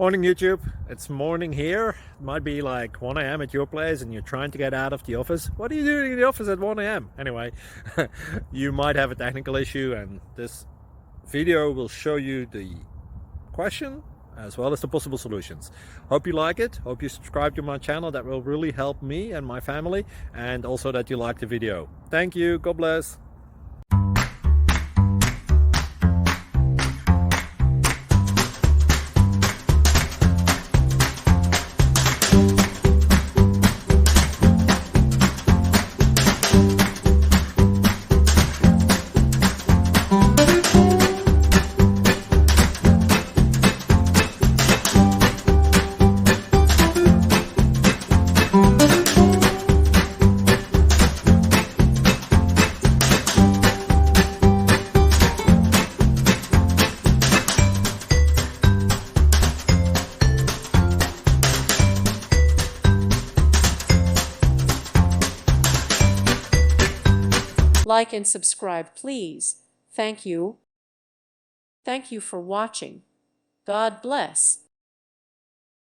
Morning YouTube, it's morning here. It might be like 1 a.m. at your place and you're trying to get out of the office. What are you doing in the office at 1 a.m.? Anyway, you might have a technical issue and this video will show you the question as well as the possible solutions. Hope you like it, hope you subscribe to my channel. That will really help me and my family, and also that you like the video. Thank you, God bless. Like and subscribe, please. Thank you. Thank you for watching. God bless.